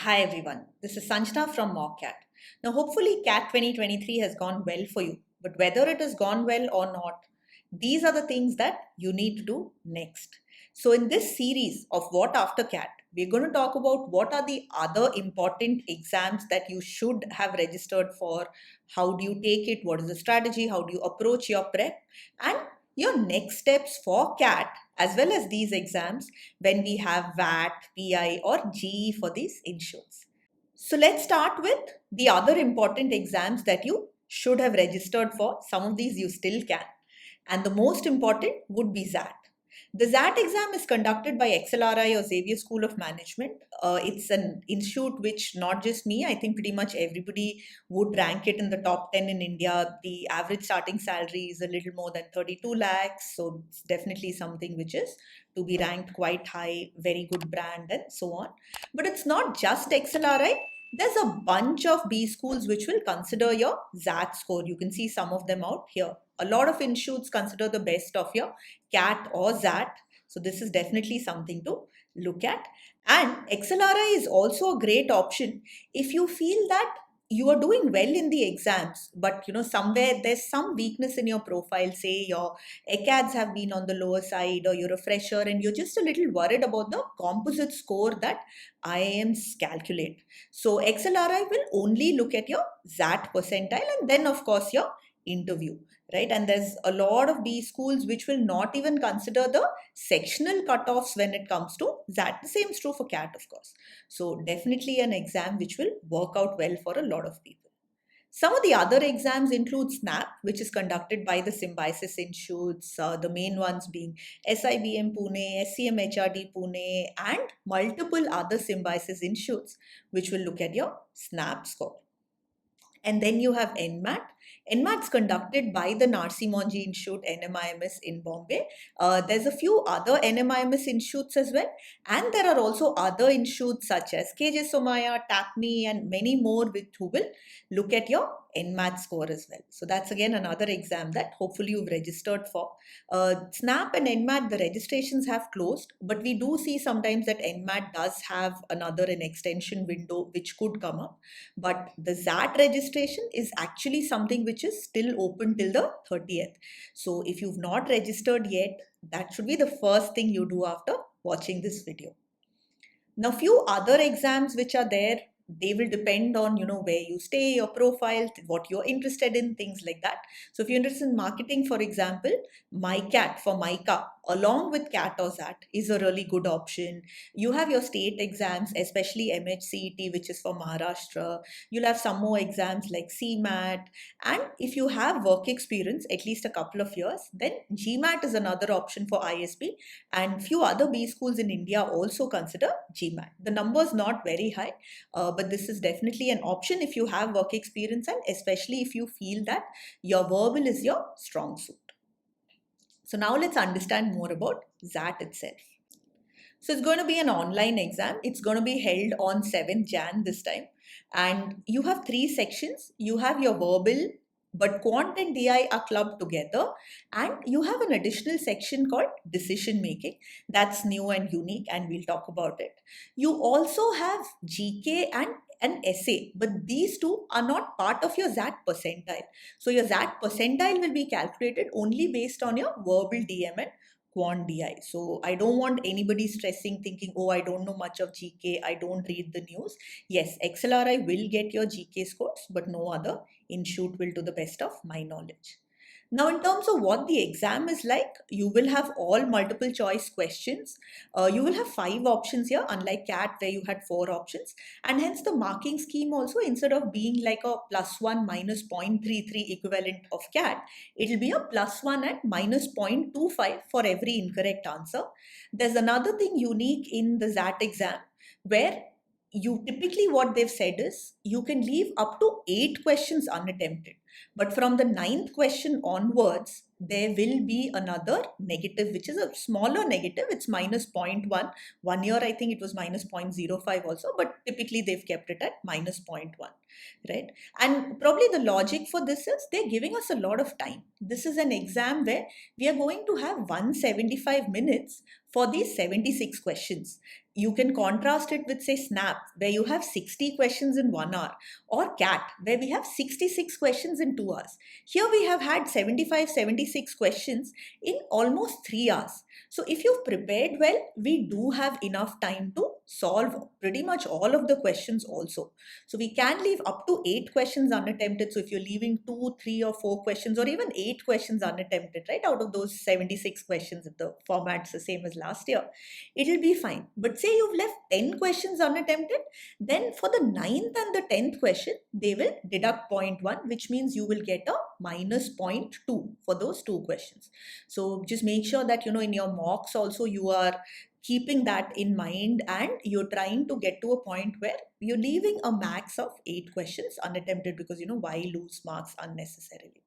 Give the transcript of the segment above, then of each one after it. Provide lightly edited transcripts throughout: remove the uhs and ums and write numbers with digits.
Hi everyone, this is Sanjana from MockCat. Now hopefully CAT 2023 has gone well for you, but whether it has gone well or not, these are the things that you need to do next. So in this series of What After CAT, we're going to talk about what are the other important exams that you should have registered for, how do you take it, what is the strategy, how do you approach your prep, and your next steps for CAT as well as these exams when we have VAT, PI, or GE for these insurance. So let's start with the other important exams that you should have registered for. Some of these you still can. And the most important would be XAT. The XAT exam is conducted by XLRI or Xavier School of Management. It's an institute which not just me, I think pretty much everybody would rank it in the top 10 in India. The average starting salary is a little more than 32 lakhs. So it's definitely something which is to be ranked quite high, very good brand and so on. But it's not just XLRI. There's a bunch of B schools which will consider your XAT score. You can see some of them out here. A lot of institutes consider the best of your CAT or XAT. So this is definitely something to look at. And XLRI is also a great option if you feel that you are doing well in the exams, but somewhere there's some weakness in your profile. Say your ECADs have been on the lower side, or you're a fresher and you're just a little worried about the composite score that IIMs calculate. So XLRI will only look at your XAT percentile and then of course your interview, right? And there's a lot of B schools which will not even consider the sectional cutoffs when it comes to XAT. The same is true for CAT, of course. So definitely an exam which will work out well for a lot of people. Some of the other exams include SNAP, which is conducted by the Symbiosis Institutes, the main ones being SIBM Pune, SCM HRD Pune, and multiple other Symbiosis Institutes, which will look at your SNAP score. And then you have NMAT. NMAT's conducted by the Narsi Monji Institute, NMIMS in Bombay. There's a few other NMIMS institutes as well. And there are also other institutes such as KJ Somaya, TAPNI, and many more who will look at your NMAT score as well. So that's again another exam that hopefully you've registered for. SNAP and NMAT, the registrations have closed, but we do see sometimes that NMAT does have an extension window which could come up. But the XAT registration is actually something which is still open till the 30th. So if you've not registered yet, that should be the first thing you do after watching this video. Now, few other exams which are there, they will depend on where you stay, your profile, what you're interested in, things like that. So if you're interested in marketing, for example, MyCat for MICA along with CAT or XAT is a really good option. You have your state exams, especially MHCET, which is for Maharashtra. You'll have some more exams like CMAT, and if you have work experience at least a couple of years, then GMAT is another option for ISB, and few other B schools in India also consider GMAT. The number is not very high, but this is definitely an option if you have work experience and especially if you feel that your verbal is your strong suit. So now let's understand more about XAT itself. So it's going to be an online exam. It's going to be held on 7th Jan this time. And you have 3 sections. You have your verbal, but quant and DI are clubbed together. And you have an additional section called decision making. That's new and unique, and we'll talk about it. You also have GK and an essay, but these two are not part of your XAT percentile. So your XAT percentile will be calculated only based on your verbal DM and quant DI. So I don't want anybody stressing, thinking, oh, I don't know much of GK, I don't read the news. Yes, XLRI will get your GK scores, but no other institute will, to the best of my knowledge. Now, in terms of what the exam is like, you will have all multiple choice questions. You will have 5 options here, unlike CAT where you had 4 options. And hence the marking scheme also, instead of being like a +1 minus 0.33 equivalent of CAT, it will be a +1 and minus 0.25 for every incorrect answer. There's another thing unique in the XAT exam where you typically, what they've said is you can leave up to 8 questions unattempted. But from the 9th question onwards, there will be another negative, which is a smaller negative. It's minus 0.1. 1 year, I think it was minus 0.05 also, but typically they've kept it at minus 0.1, right? And probably the logic for this is they're giving us a lot of time. This is an exam where we are going to have 175 minutes for these 76 questions. You can contrast it with, say, SNAP, where you have 60 questions in 1 hour, or CAT, where we have 66 questions in 2 hours. Here we have had 75, 76 questions in almost 3 hours. So if you've prepared well, we do have enough time to solve pretty much all of the questions also. So we can leave up to 8 questions unattempted. So if you're leaving 2, 3 or 4 questions, or even 8 questions unattempted, right, out of those 76 questions, if the format's the same as last year, it'll be fine. But say you've left 10 questions unattempted, then for the 9th and the 10th question, they will deduct 0.1, which means you will get a minus 0.2 for those 2 questions. So just make sure that, in your mocks also you are keeping that in mind, and you're trying to get to a point where you're leaving a max of 8 questions unattempted, because, why lose marks unnecessarily?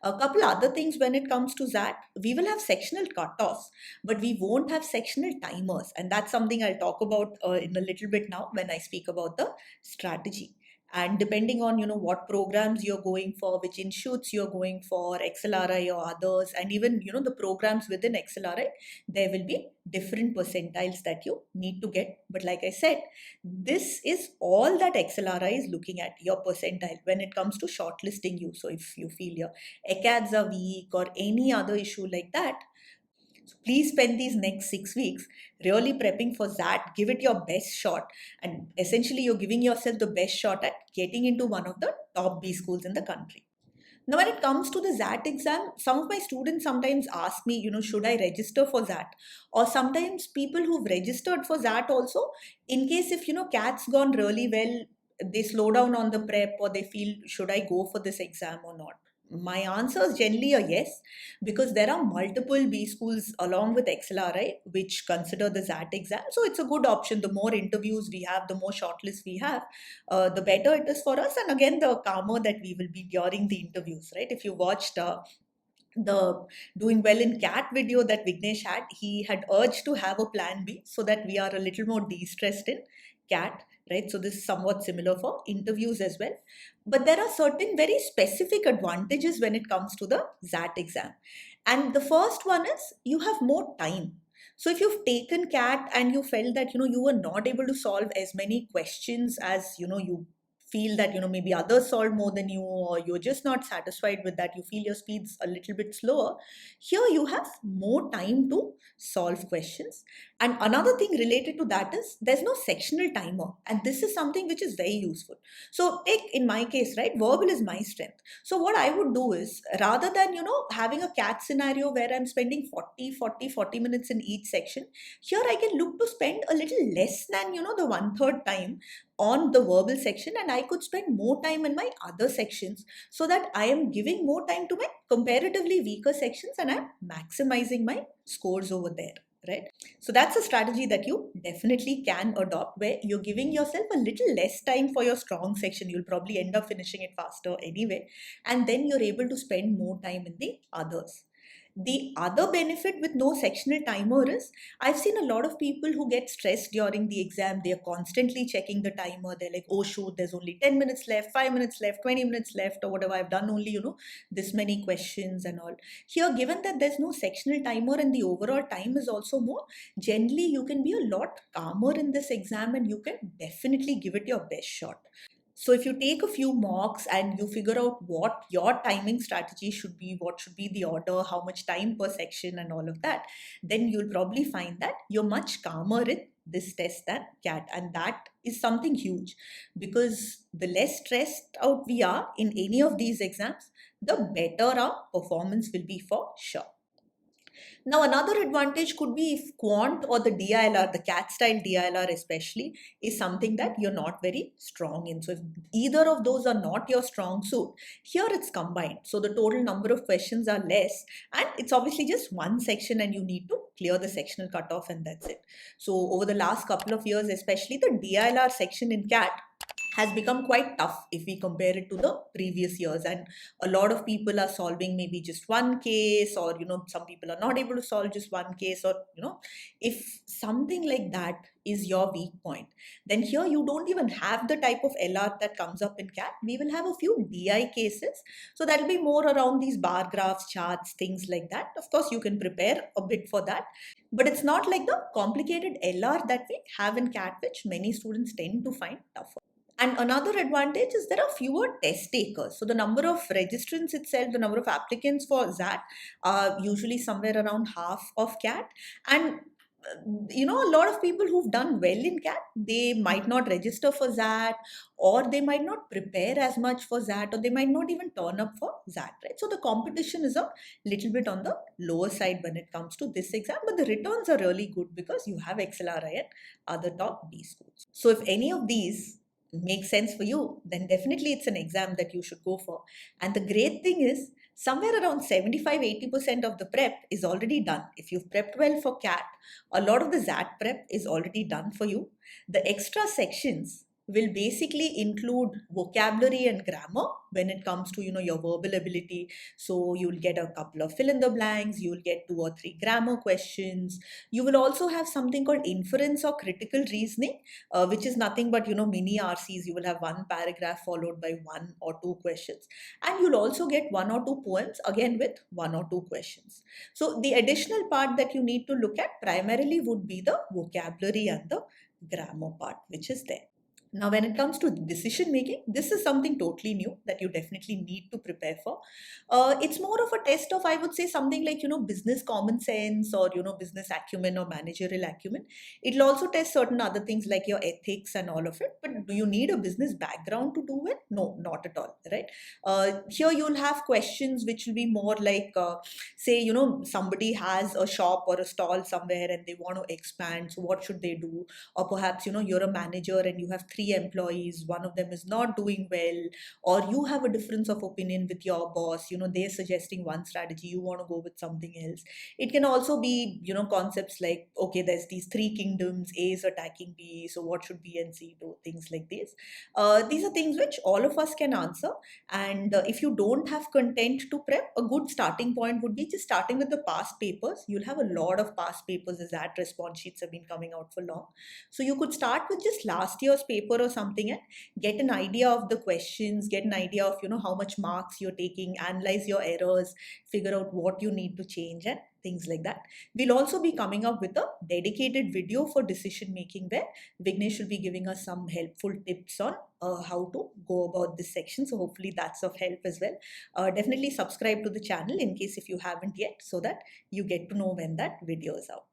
A couple other things when it comes to XAT, we will have sectional cutoffs, but we won't have sectional timers. And that's something I'll talk about in a little bit now when I speak about the strategy. And depending on, what programs you're going for, which institutes you're going for, XLRI or others, and even, the programs within XLRI, there will be different percentiles that you need to get. But like I said, this is all that XLRI is looking at, your percentile, when it comes to shortlisting you. So if you feel your ACADs are weak or any other issue like that, so please spend these next 6 weeks really prepping for XAT. Give it your best shot. And essentially, you're giving yourself the best shot at getting into one of the top B schools in the country. Now, when it comes to the XAT exam, some of my students sometimes ask me, should I register for XAT? Or sometimes people who've registered for XAT also, in case if, CAT's gone really well, they slow down on the prep, or they feel, should I go for this exam or not? My answer is generally a yes, because there are multiple B schools along with XLRI which consider the XAT exam. So it's a good option. The more interviews we have, the more shortlists we have, the better it is for us. And again, the calmer that we will be during the interviews, right? If you watched the doing well in CAT video that Vignesh had, he had urged to have a plan B so that we are a little more de-stressed in CAT, right? So this is somewhat similar for interviews as well. But there are certain very specific advantages when it comes to the XAT exam. And the first one is you have more time. So if you've taken CAT and you felt that, you were not able to solve as many questions as, you feel that, maybe others solve more than you, or you're just not satisfied with that, you feel your speed's a little bit slower, here you have more time to solve questions. And another thing related to that is there's no sectional timer, and this is something which is very useful. So take in my case, right, verbal is my strength. So what I would do is, rather than, having a CAT scenario where I'm spending 40 minutes in each section, here I can look to spend a little less than, the 1/3 time on the verbal section, and I could spend more time in my other sections, so that I am giving more time to my comparatively weaker sections and I'm maximizing my scores over there, right? So that's a strategy that you definitely can adopt, where you're giving yourself a little less time for your strong section. You'll probably end up finishing it faster anyway, and then you're able to spend more time in the others. The other benefit with no sectional timer is, I've seen a lot of people who get stressed during the exam. They're constantly checking the timer. They're like, oh shoot, there's only 10 minutes left, 5 minutes left, 20 minutes left, or whatever. I've done only, this many questions and all. Here, given that there's no sectional timer and the overall time is also more, generally you can be a lot calmer in this exam, and you can definitely give it your best shot. So if you take a few mocks and you figure out what your timing strategy should be, what should be the order, how much time per section and all of that, then you'll probably find that you're much calmer in this test than CAT. And that is something huge, because the less stressed out we are in any of these exams, the better our performance will be for sure. Now, another advantage could be if quant or the DILR, the CAT style DILR especially, is something that you're not very strong in. So if either of those are not your strong suit, here it's combined. So the total number of questions are less, and it's obviously just one section and you need to clear the sectional cutoff, and that's it. So over the last couple of years, especially the DILR section in CAT has become quite tough if we compare it to the previous years, and a lot of people are solving maybe just one case, or some people are not able to solve just one case, or if something like that is your weak point, then here you don't even have the type of LR that comes up in CAT. We will have a few DI cases, so that'll be more around these bar graphs, charts, things like that. Of course you can prepare a bit for that, but it's not like the complicated LR that we have in CAT, which many students tend to find tougher. And another advantage is there are fewer test takers. So the number of registrants itself, the number of applicants for XAT are usually somewhere around half of CAT. And a lot of people who've done well in CAT, they might not register for XAT, or they might not prepare as much for XAT, or they might not even turn up for XAT, right? So the competition is a little bit on the lower side when it comes to this exam, but the returns are really good because you have XLRI and other top B schools. So if any of these make sense for you, then definitely it's an exam that you should go for. And the great thing is, somewhere around 75-80% of the prep is already done. If you've prepped well for CAT, a lot of the XAT prep is already done for you. The extra sections will basically include vocabulary and grammar when it comes to your verbal ability. So you'll get a couple of fill in the blanks, you'll get 2 or 3 grammar questions. You will also have something called inference or critical reasoning, which is nothing but mini RCs. You will have one paragraph followed by 1 or 2 questions, and you'll also get 1 or 2 poems again with 1 or 2 questions. So the additional part that you need to look at primarily would be the vocabulary and the grammar part, which is there. Now, when it comes to decision making, this is something totally new that you definitely need to prepare for. It's more of a test of, I would say, something like, business common sense, or, business acumen or managerial acumen. It'll also test certain other things like your ethics and all of it. But do you need a business background to do it? No, not at all, right? Here you'll have questions which will be more like, say, somebody has a shop or a stall somewhere and they want to expand. So what should they do? Or perhaps, you're a manager and you have 3 employees, one of them is not doing well, or you have a difference of opinion with your boss, they're suggesting one strategy, you want to go with something else. It can also be, concepts like, okay, there's these 3 kingdoms, A is attacking B, so what should B and C do? Things like these. These are things which all of us can answer. And if you don't have content to prep, a good starting point would be just starting with the past papers. You'll have a lot of past papers, as that response sheets have been coming out for long. So you could start with just last year's paper or something and get an idea of the questions, get an idea of how much marks you're taking, analyze your errors, figure out what you need to change and things like that. We'll also be coming up with a dedicated video for decision making where Vignesh will be giving us some helpful tips on how to go about this section. So hopefully that's of help as well. Definitely subscribe to the channel in case if you haven't yet, so that you get to know when that video is out.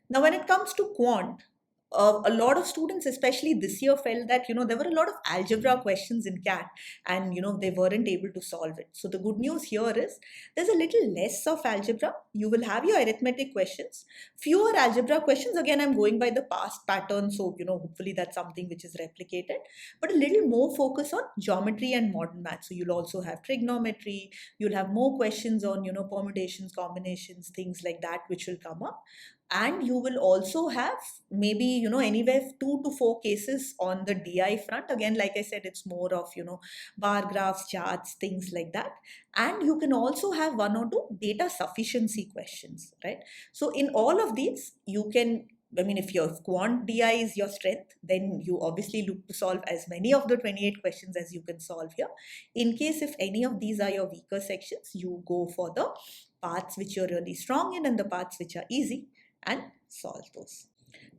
Now, when it comes to quant, a lot of students, especially this year, felt that there were a lot of algebra questions in CAT, and they weren't able to solve it. So the good news here is there's a little less of algebra. You will have your arithmetic questions, fewer algebra questions. Again, I'm going by the past pattern, so hopefully that's something which is replicated, but a little more focus on geometry and modern math. So you'll also have trigonometry. You'll have more questions on permutations, combinations, things like that, which will come up. And you will also have maybe anywhere 2 to 4 cases on the DI front. Again, like I said, it's more of bar graphs, charts, things like that. And you can also have 1 or 2 data sufficiency questions, right? So in all of these, you can, if your quant DI is your strength, then you obviously look to solve as many of the 28 questions as you can solve here. In case if any of these are your weaker sections, you go for the parts which you're really strong in and the parts which are easy, and solve those.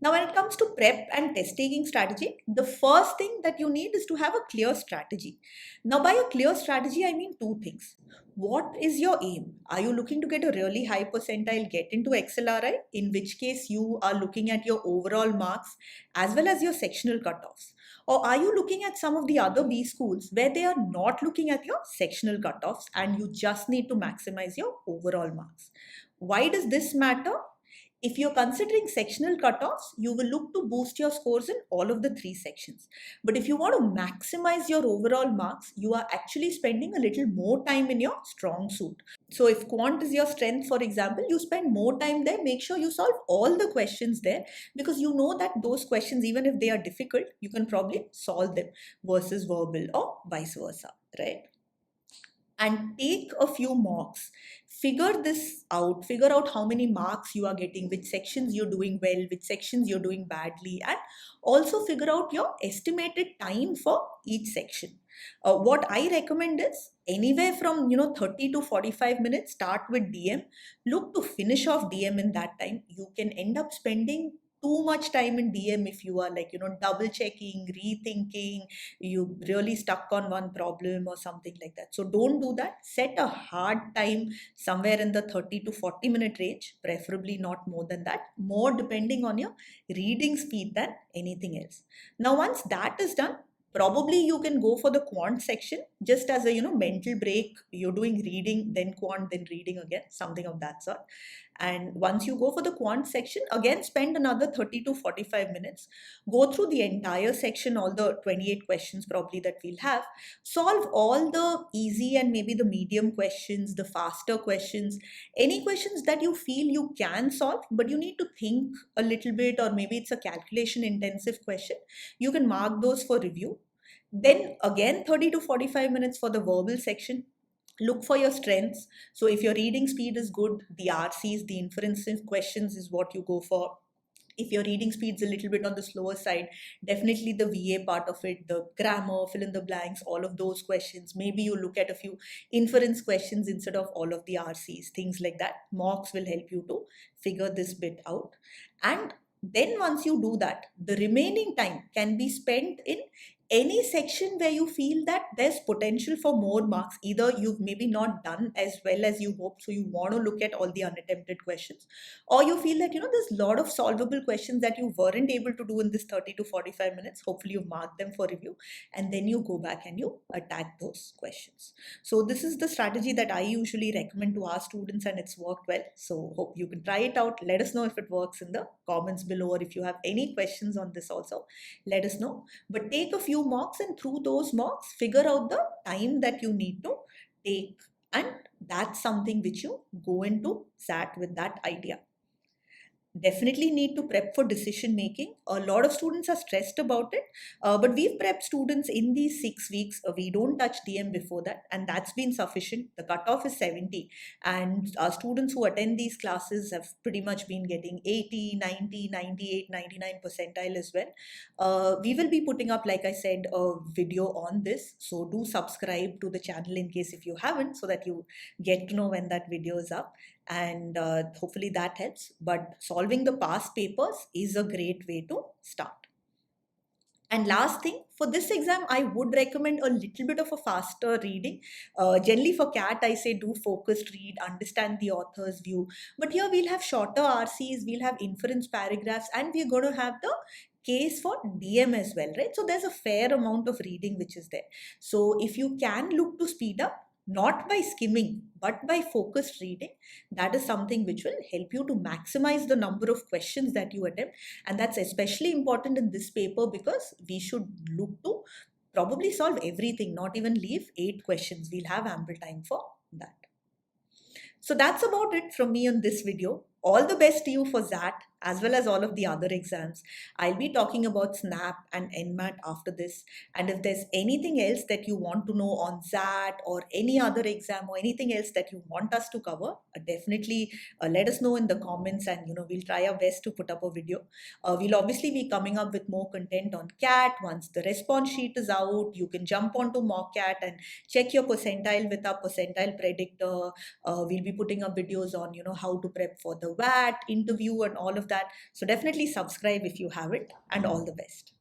Now, when it comes to prep and test taking strategy, the first thing that you need is to have a clear strategy. Now, by a clear strategy, I mean 2 things. What is your aim? Are you looking to get a really high percentile, get into XLRI, in which case you are looking at your overall marks as well as your sectional cutoffs? Or are you looking at some of the other B schools where they are not looking at your sectional cutoffs and you just need to maximize your overall marks? Why does this matter? If you're considering sectional cutoffs, you will look to boost your scores in all of the 3 sections. But if you want to maximize your overall marks, you are actually spending a little more time in your strong suit. So if quant is your strength, for example, you spend more time there, make sure you solve all the questions there, because you know that those questions, even if they are difficult, you can probably solve them versus verbal or vice versa, right? And take a few mocks. Figure this out. Figure out how many marks you are getting, which sections you're doing well, which sections you're doing badly, and also figure out your estimated time for each section. What I recommend is anywhere from 30 to 45 minutes. Start with DM. Look to finish off DM in that time. You can end up spending too much time in DM if you are like double checking, rethinking, you really stuck on one problem or something like that. So don't do that. Set a hard time somewhere in the 30 to 40 minute range, preferably not more than that, more depending on your reading speed than anything else. Now once that is done, probably you can go for the quant section just as a mental break. You're doing reading, then quant, then reading again, something of that sort. And once you go for the quant section, again spend another 30 to 45 minutes, go through the entire section, all the 28 questions probably that we'll have, solve all the easy and maybe the medium questions, the faster questions, any questions that you feel you can solve but you need to think a little bit, or maybe it's a calculation intensive question, you can mark those for review. Then again 30 to 45 minutes for the verbal section. Look for your strengths. So if your reading speed is good, the RCs, the inference questions is what you go for. If your reading speed's a little bit on the slower side, definitely the VA part of it, the grammar, fill in the blanks, all of those questions. Maybe you look at a few inference questions instead of all of the RCs, things like that. Mocks will help you to figure this bit out. And then once you do that, the remaining time can be spent in any section where you feel that there's potential for more marks. Either you've maybe not done as well as you hoped, so you want to look at all the unattempted questions, or you feel that there's a lot of solvable questions that you weren't able to do in this 30 to 45 minutes. Hopefully you've marked them for review, and then you go back and you attack those questions. So this is the strategy that I usually recommend to our students, and it's worked well. So hope you can try it out. Let us know if it works in the comments below, or if you have any questions on this also, let us know. But take a few mocks, and through those mocks figure out the time that you need to take, and that's something which you go into XAT with that idea. Definitely need to prep for decision making. A lot of students are stressed about it, but we've prepped students in these 6 weeks. We don't touch DM before that, and that's been sufficient. The cutoff is 70, and our students who attend these classes have pretty much been getting 80, 90, 98, 99 percentile as well. We will be putting up, like I said, a video on this, so do subscribe to the channel in case if you haven't, so that you get to know when that video is up, and hopefully that helps. But solving the past papers is a great way to start. And last thing, for this exam, I would recommend a little bit of a faster reading. Generally for CAT, I say do focused read, understand the author's view. But here we'll have shorter RCs, we'll have inference paragraphs, and we're going to have the case for DM as well, right? So there's a fair amount of reading which is there. So if you can look to speed up, not by skimming, but by focused reading, that is something which will help you to maximize the number of questions that you attempt. And that's especially important in this paper, because we should look to probably solve everything, not even leave 8 questions. We'll have ample time for that. So that's about it from me on this video. All the best to you for XAT as well as all of the other exams. I'll be talking about SNAP and NMAT after this. And if there's anything else that you want to know on XAT or any other exam or anything else that you want us to cover, definitely let us know in the comments, and we'll try our best to put up a video. We'll obviously be coming up with more content on CAT. Once the response sheet is out, you can jump onto MockCat and check your percentile with our percentile predictor. We'll be putting up videos on how to prep for the VAT interview and all of that. So definitely subscribe if you haven't, and all the best.